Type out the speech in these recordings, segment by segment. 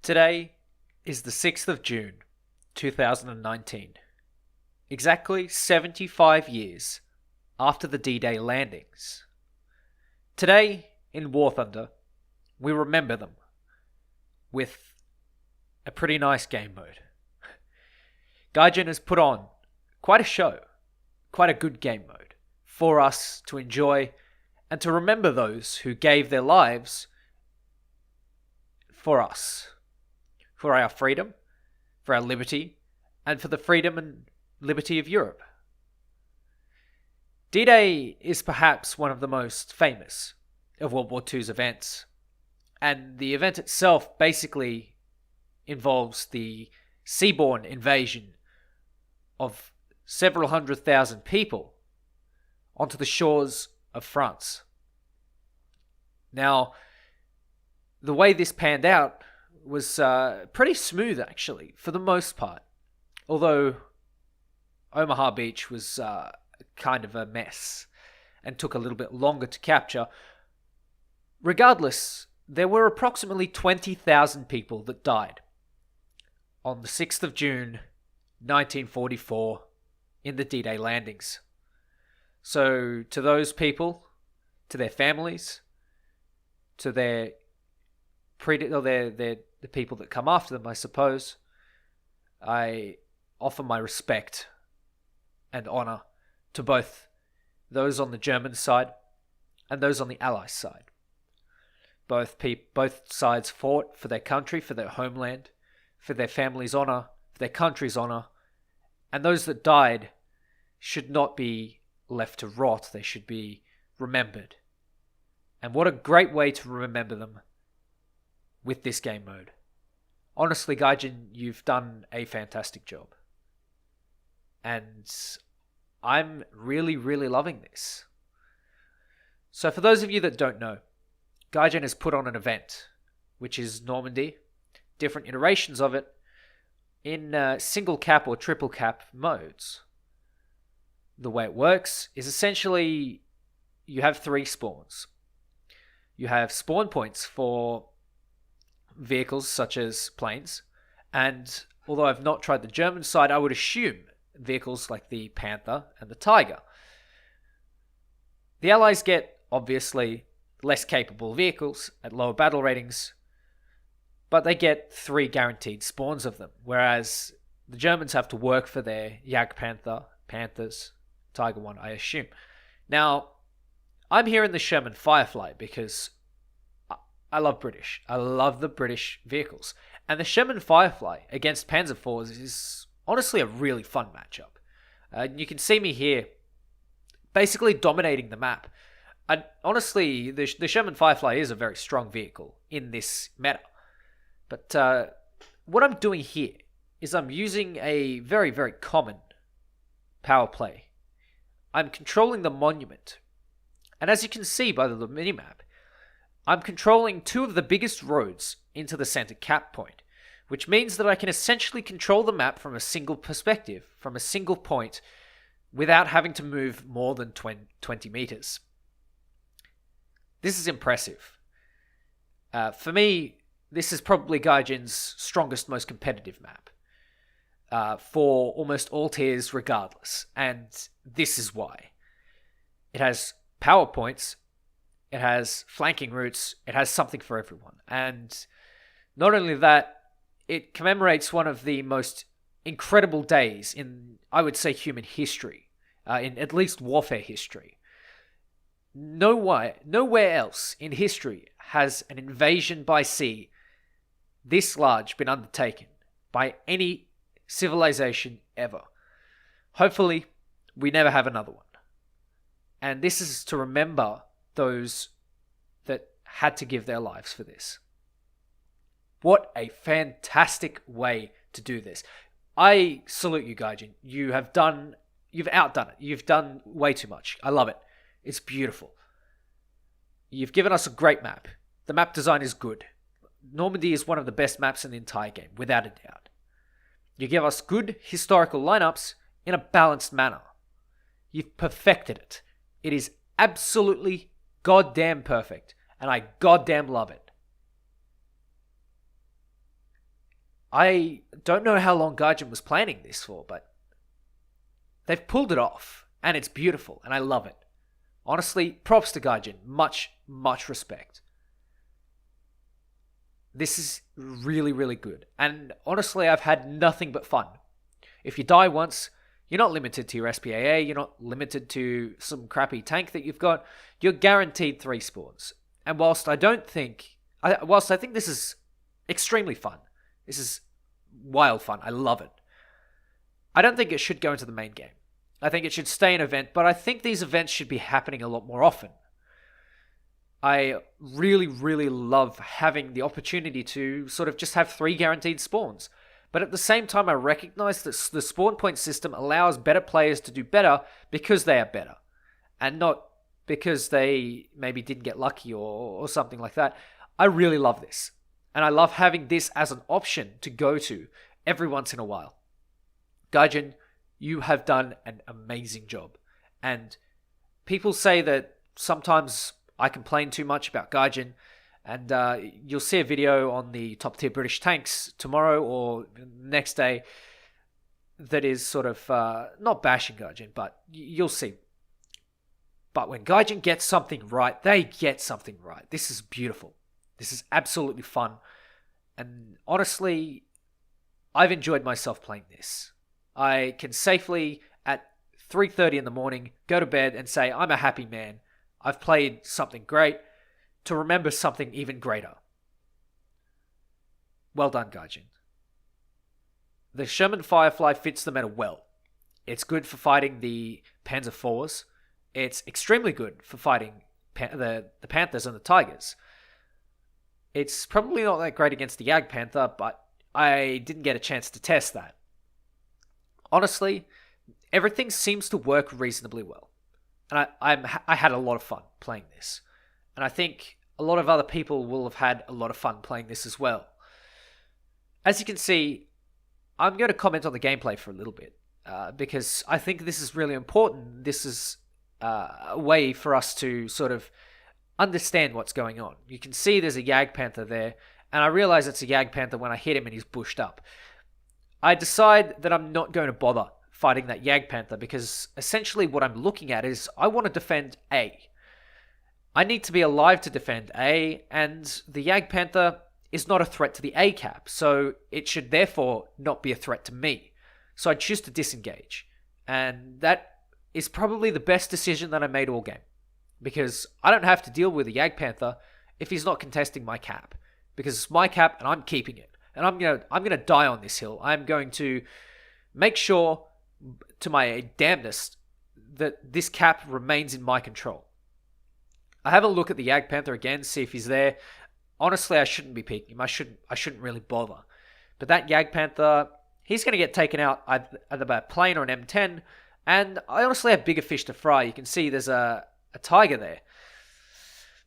Today is the 6th of June, 2019. Exactly 75 years after the D-Day landings. Today, in War Thunder, we remember them with a pretty nice game mode. Gaijin has put on quite a show, quite a good game mode, for us to enjoy and to remember those who gave their lives for us. For our freedom, for our liberty, and for the freedom and liberty of Europe. D-Day is perhaps one of the most famous of World War II's events, and the event itself basically involves the seaborne invasion of several 100,000 people onto the shores of France. Now, the way this panned out was pretty smooth, actually, for the most part. Although Omaha Beach was kind of a mess and took a little bit longer to capture. Regardless, there were approximately 20,000 people that died on the 6th of June, 1944, in the D-Day landings. So, to those people, to their families, to the people that come after them, I suppose, I offer my respect and honour to both those on the German side and those on the Allies side. Both sides fought for their country, for their homeland, for their family's honour, for their country's honour, and those that died should not be left to rot. They should be remembered. And what a great way to remember them with this game mode. Honestly, Gaijin, you've done a fantastic job. And I'm really, really loving this. So for those of you that don't know, Gaijin has put on an event, which is Normandy, different iterations of it, in single cap or triple cap modes. The way it works is essentially you have 3 spawns. You have spawn points for vehicles such as planes, and although I've not tried the German side, I would assume vehicles like the Panther and the Tiger. The Allies get, obviously, less capable vehicles at lower battle ratings, but they get 3 guaranteed spawns of them, whereas the Germans have to work for their Jagdpanther, Panthers, Tiger 1, I assume. Now, I'm here in the Sherman Firefly because I love British. I love the British vehicles. And the Sherman Firefly against Panzer IVs is honestly a really fun matchup. You can see me here basically dominating the map. And honestly, the Sherman Firefly is a very strong vehicle in this meta. But what I'm doing here is I'm using a very, very common power play. I'm controlling the monument. And as you can see by the minimap, I'm controlling 2 of the biggest roads into the center cap point, which means that I can essentially control the map from a single perspective, from a single point, without having to move more than 20 meters. This is impressive. For me, this is probably Gaijin's strongest, most competitive map, for almost all tiers regardless, and this is why. It has power points, it has flanking routes, it has something for everyone. And not only that, it commemorates one of the most incredible days in, I would say, human history, in at least warfare history. Nowhere else in history has an invasion by sea this large been undertaken by any civilization ever. Hopefully, we never have another one. And this is to remember those that had to give their lives for this. What a fantastic way to do this. I salute you, Gaijin. You've outdone it. You've done way too much. I love it. It's beautiful. You've given us a great map. The map design is good. Normandy is one of the best maps in the entire game, without a doubt. You give us good historical lineups in a balanced manner. You've perfected it. It is absolutely goddamn perfect, and I goddamn love it. I don't know how long Gaijin was planning this for, but they've pulled it off, and it's beautiful, and I love it. Honestly, props to Gaijin. Much, much respect. This is really, really good. And honestly, I've had nothing but fun. If you die once, you're not limited to your SPAA, you're not limited to some crappy tank that you've got. You're guaranteed 3 spawns. And whilst I think this is extremely fun, this is wild fun, I love it, I don't think it should go into the main game. I think it should stay an event, but I think these events should be happening a lot more often. I really, really love having the opportunity to sort of just have 3 guaranteed spawns. But at the same time, I recognize that the spawn point system allows better players to do better because they are better, and not because they maybe didn't get lucky or something like that. I really love this. And I love having this as an option to go to every once in a while. Gaijin, you have done an amazing job. And people say that sometimes I complain too much about Gaijin, and you'll see a video on the top tier British tanks tomorrow or next day that is sort of not bashing Gaijin, but you'll see. But when Gaijin gets something right, they get something right. This is beautiful. This is absolutely fun. And honestly, I've enjoyed myself playing this. I can safely, at 3:30 in the morning, go to bed and say, I'm a happy man. I've played something great to remember something even greater. Well done, Gaijin. The Sherman Firefly fits the meta well. It's good for fighting the Panzer IVs. It's extremely good for fighting the Panthers and the Tigers. It's probably not that great against the Jagdpanther, but I didn't get a chance to test that. Honestly, everything seems to work reasonably well. And I had a lot of fun playing this. And I think a lot of other people will have had a lot of fun playing this as well. As you can see, I'm going to comment on the gameplay for a little bit. Because I think this is really important. This is a way for us to sort of understand what's going on. You can see there's a Jagdpanther there. And I realize it's a Jagdpanther when I hit him and he's bushed up. I decide that I'm not going to bother fighting that Jagdpanther because essentially what I'm looking at is I want to defend A. I need to be alive to defend A, and the Jagdpanther is not a threat to the A cap, so it should therefore not be a threat to me. So I choose to disengage. And that is probably the best decision that I made all game. Because I don't have to deal with the Jagdpanther if he's not contesting my cap. Because it's my cap and I'm keeping it. And I'm gonna die on this hill. I'm going to make sure, to my damnness, that this cap remains in my control. I have a look at the Jagdpanther again, see if he's there. Honestly, I shouldn't be peeking him. I shouldn't really bother. But that Jagdpanther, he's going to get taken out either by a plane or an M10. And I honestly have bigger fish to fry. You can see there's a tiger there.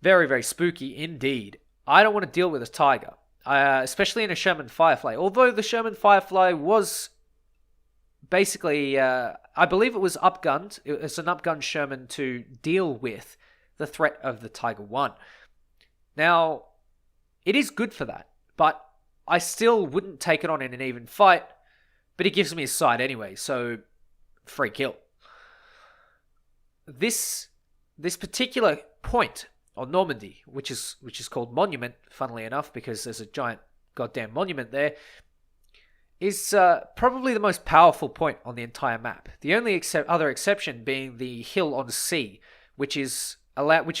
Very, very spooky indeed. I don't want to deal with a tiger. Especially in a Sherman Firefly. Although the Sherman Firefly was basically, I believe it was upgunned. It's an upgunned Sherman to deal with the threat of the Tiger 1. Now, it is good for that, but I still wouldn't take it on in an even fight, but he gives me his side anyway, so free kill. This particular point on Normandy, which is called Monument, funnily enough, because there's a giant goddamn monument there, is probably the most powerful point on the entire map. The only other exception being the hill on sea, which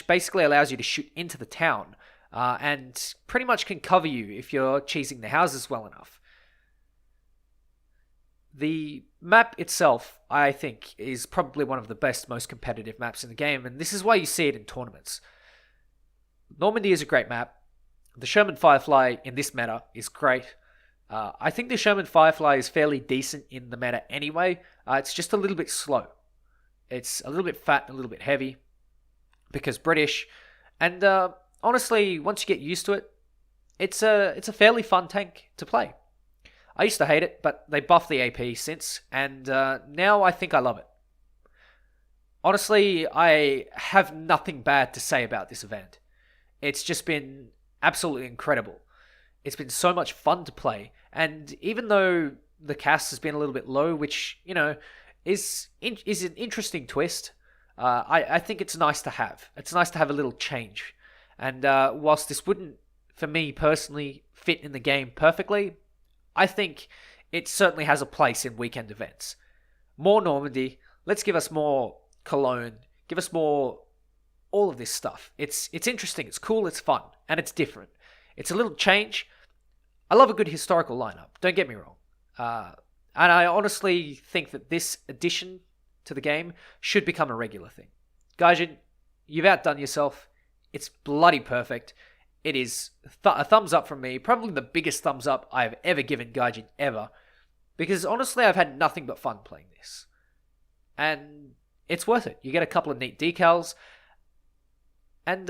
basically allows you to shoot into the town, and pretty much can cover you if you're cheesing the houses well enough. The map itself, I think, is probably one of the best, most competitive maps in the game, and this is why you see it in tournaments. Normandy is a great map. The Sherman Firefly in this meta is great. I think the Sherman Firefly is fairly decent in the meta anyway. It's just a little bit slow. It's a little bit fat and a little bit heavy because British. And honestly, once you get used to it, it's a fairly fun tank to play. I used to hate it, but they buffed the AP since, and now I think I love it. Honestly, I have nothing bad to say about this event. It's just been absolutely incredible. It's been so much fun to play. And even though the cast has been a little bit low, which, is an interesting twist, I think it's nice to have. It's nice to have a little change. And whilst this wouldn't, for me personally, fit in the game perfectly, I think it certainly has a place in weekend events. More Normandy. Let's give us more Cologne. Give us more all of this stuff. It's interesting, it's cool, it's fun, and it's different. It's a little change. I love a good historical lineup, don't get me wrong. And I honestly think that this addition to the game should become a regular thing. Gaijin, you've outdone yourself. It's bloody perfect. It is a thumbs up from me, probably the biggest thumbs up I've ever given Gaijin ever. Because honestly, I've had nothing but fun playing this. And it's worth it. You get a couple of neat decals. And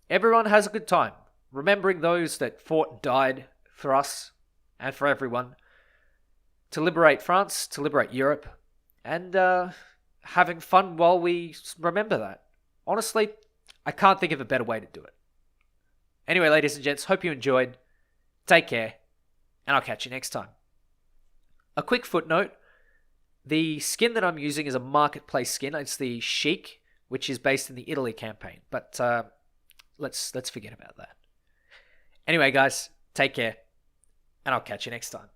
everyone has a good time. Remembering those that fought and died for us and for everyone. To liberate France, to liberate Europe. And having fun while we remember that. Honestly, I can't think of a better way to do it. Anyway, ladies and gents, hope you enjoyed. Take care. And I'll catch you next time. A quick footnote. The skin that I'm using is a marketplace skin. It's the Chic, which is based in the Italy campaign. But let's forget about that. Anyway, guys, take care, and I'll catch you next time.